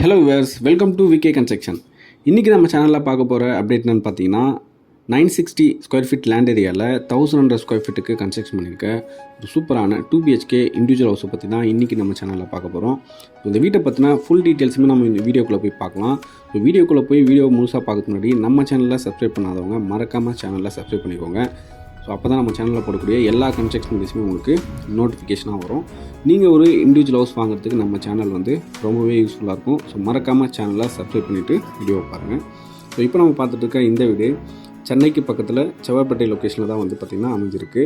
Hello viewers, welcome to VK construction. இன்றைக்கி நம்ம சேனலில் பார்க்க போகிற அப்டேட் என்னென்னு பார்த்தீங்கன்னா 960 ஸ்கொயர் ஃபீட் லேண்ட் ஏரியாவில் 1100 ஸ்கொயர் ஃபீட்டுக்கு கன்ஸ்ட்ரக்ஷன் பண்ணியிருக்க ஒரு சூப்பரான 2 BHK இண்டிவிஜுவல் ஹவுஸை பற்றி தான் இன்றைக்கி நம்ம சேனலில் பார்க்க போகிறோம். இந்த வீட்டை பற்றின ஃபுல் டீட்டெயில்ஸுமே நம்ம இந்த வீடியோக்குள்ளே போய் பார்க்கலாம். வீடியோக்குள்ளே போய் வீடியோ முழுசாக பார்க்கறதுக்கு முன்னாடி நம்ம சேனலில் சப்ஸ்கிரைப் பண்ணாதவங்க மறக்காமல் சேனலில் சப்ஸ்கிரைப் பண்ணிக்கோங்க. ஸோ அப்போ தான் நம்ம சேனலில் போடக்கூடிய எல்லா கன்ஸ்ட்ரக்ஷன் வீடியோஸுமே உங்களுக்கு நோட்டிஃபிகேஷனாக வரும். நீங்கள் ஒரு இண்டிவிஜுவல் ஹவுஸ் வாங்குறதுக்கு நம்ம சேனல் ரொம்பவே யூஸ்ஃபுல்லாக இருக்கும். ஸோ மறக்காமல் சேனலை சப்ஸ்கிரைப் பண்ணிவிட்டு வீடியோவை பாருங்கள். ஸோ இப்போ நம்ம பார்த்துட்டு இருக்க இந்த வீடு சென்னைக்கு பக்கத்தில் செவ்வாய்ப்பேட்டை லொக்கேஷனில் தான் பார்த்திங்கன்னா அமைஞ்சிருக்கு.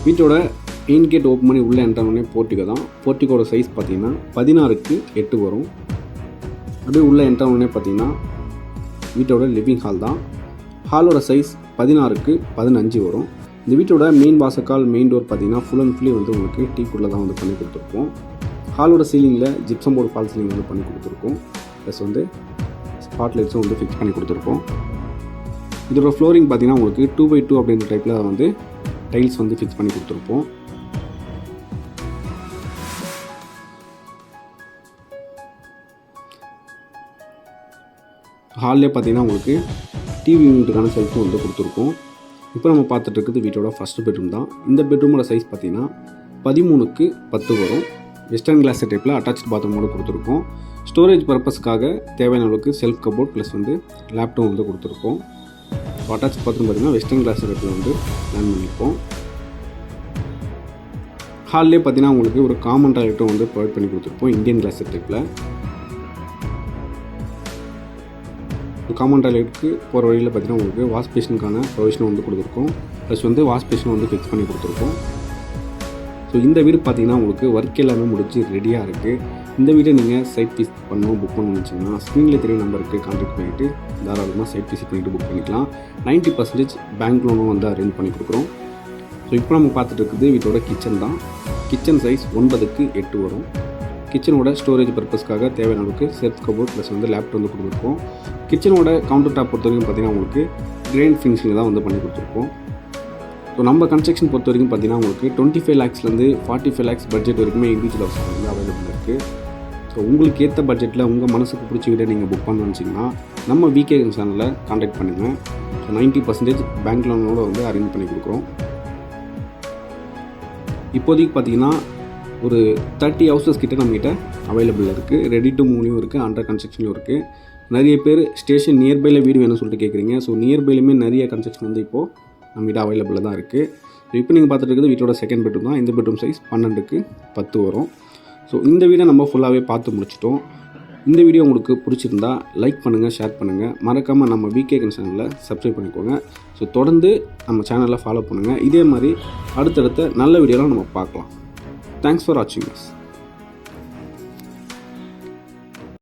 வீட்டோட மெயின் கேட் ஓப்பன் பண்ணி உள்ளே என்ட்ரானே போர்ட்டிகோ தான். போர்ட்டிகோட சைஸ் பார்த்திங்கன்னா 16க்கு 8 வரும். அப்படியே உள்ளே என்ட்ரானே பார்த்திங்கன்னா வீட்டோட லிவிங் ஹால் தான். ஹாலோட சைஸ் 16க்கு 15 வரும். இந்த வீட்டோட மெயின் வாசக்கால் மெயின் டோர் பார்த்திங்கன்னா ஃபுல் அண்ட் ஃபுல்லி உங்களுக்கு டீக்குள்ளே தான் பண்ணி கொடுத்துருக்கோம். ஹாலோட சீலிங்கில் ஜிப்சம் போர்டு ஃபால் சீலிங் பண்ணி கொடுத்துருக்கோம். ப்ளஸ் ஸ்பாட் லைட்ஸும் ஃபிக்ஸ் பண்ணி கொடுத்துருக்கோம். இதோட ஃப்ளோரிங் பார்த்திங்கன்னா உங்களுக்கு 2x2 அப்படின்ற டைப்பில் டைல்ஸ் ஃபிக்ஸ் பண்ணி கொடுத்துருப்போம். ஹால்லே பார்த்திங்கன்னா உங்களுக்கு டிவி யூனிட்டுக்கான செல்ஃபும் கொடுத்துருக்கோம். இப்போ நம்ம பார்த்துட்டு இருக்கிறது வீட்டோட ஃபஸ்ட்டு பெட்ரூம் தான். இந்த பெட்ரூமோட சைஸ் பார்த்திங்கன்னா 13க்கு 10 வரும். வெஸ்டர்ன் கிளாஸ் டைப்பில் அட்டாச் பாத்ரூமோடு கொடுத்துருக்கோம். ஸ்டோரேஜ் பர்பஸ்க்காக தேவையான அளவுக்கு செல்ஃப் கபோர்ட் ப்ளஸ் லேப்டாப் கொடுத்துருக்கோம். அட்டாச் பாத்ரூம் பார்த்திங்கன்னா வெஸ்டர்ன் கிளாஸ் டைப்பில் பிளான் பண்ணியிருக்கோம். ஹால்லே பார்த்திங்கன்னா உங்களுக்கு ஒரு காமன் டாய்லெட்டும் ப்ரொவைட் பண்ணி கொடுத்துருப்போம் இந்தியன் கிளாஸ் டைப்பில். காமன் டாய்லெட்டுக்கு போகிற வழியில் பார்த்திங்கன்னா உங்களுக்கு வாஷ் பேஷனுக்கான ப்ரொவிஷனும் கொடுத்துருக்கோம். ப்ளஸ் வாஷ் பேஷனும் ஃபிக்ஸ் பண்ணி கொடுத்துருக்கோம். ஸோ இந்த வீடு பார்த்திங்கன்னா உங்களுக்கு ஒர்க் எல்லாமே முடிச்சு ரெடியாக இருக்குது. இந்த வீடை நீங்கள் சைட் விசிட் பண்ணணும் புக் பண்ணணும்னு வச்சிங்கன்னா ஸ்க்ரீனில் தெரிய நம்பருக்கு கான்டாக்ட் பண்ணிவிட்டு தாராளமாக சைட் விசிட் பண்ணிவிட்டு புக் பண்ணிக்கலாம். 90% பேங்க் லோனும் அரேஞ்ச் பண்ணி கொடுக்குறோம். ஸோ இப்போ நம்ம பார்த்துட்டு இருக்குது வீட்டோட கிச்சன் தான். கிச்சன் சைஸ் 9க்கு 8 வரும். கிச்சனோட ஸ்டோரேஜ் பர்பஸ்க்காக தேவையான அளவுக்கு செல்ஃப் கபோர்ட் ப்ளஸ் லேப்டாப் கொடுத்துருக்கோம். கிச்சனோட கவுண்டர் டாப் பொறுத்த வரைக்கும் பார்த்திங்கன்னா உங்களுக்கு கிரேண்ட் ஃபினிஷில் தான் பண்ணி கொடுத்துருக்கோம். ஸோ நம்ம கன்ஸ்ட்ரக்ஷன் பொறுத்த வரைக்கும் பார்த்திங்கன்னா உங்களுக்கு 25 lakhsலேருந்து 45 lakhs பட்ஜெட் வரைக்குமே இண்டிவிஜுவல் ஹவுஸ் அவைலபிள் இருக்குது. ஸோ உங்களுக்கு ஏற்ற பட்ஜெட்டில் உங்கள் மனசுக்கு பிடிச்ச வீடை நீங்கள் புக் பண்ணணும்னு வச்சிங்கன்னா நம்ம விகே சேனலில் கான்டாக்ட் பண்ணுங்கள். ஸோ 90% பேங்க் லோனோடு அரேஞ்ச் பண்ணி கொடுக்குறோம். இப்போதைக்கு பார்த்திங்கன்னா ஒரு 30 houses கிட்ட நம்மகிட்ட அவைலபிள் இருக்குது. ரெடி டு மூவ்லையும் இருக்குது, அண்டர் கன்ஸ்ட்ரக்ஷன்லையும் இருக்குது. நிறைய பேர் ஸ்டேஷன் நியர்பையில் வீடு வேணும்னு சொல்லிட்டு கேட்குறீங்க. ஸோ நியர்பைலுமே நிறைய கன்ஸ்ட்ரக்ஷன் இப்போது நம்மகிட்ட அவைலபிளாக தான் இருக்குது. ஸோ இப்போ நீங்கள் பார்த்துட்டு இருக்கிறது வீட்டோட செகண்ட் பெட்ரூம் தான். இந்த பெட்ரூம் சைஸ் 12க்கு 10 வரும். ஸோ இந்த வீடை நம்ம ஃபுல்லாகவே பார்த்து முடிச்சிட்டோம். இந்த வீடியோ உங்களுக்கு பிடிச்சிருந்தா லைக் பண்ணுங்கள், ஷேர் பண்ணுங்கள். மறக்காமல் நம்ம விகே சேனலில் சப்ஸ்கிரைப் பண்ணிக்கோங்க. ஸோ தொடர்ந்து நம்ம சேனலில் ஃபாலோ பண்ணுங்கள். இதே மாதிரி அடுத்தடுத்த நல்ல வீடியோலாம் நம்ம பார்க்கலாம். Thanks for watching us.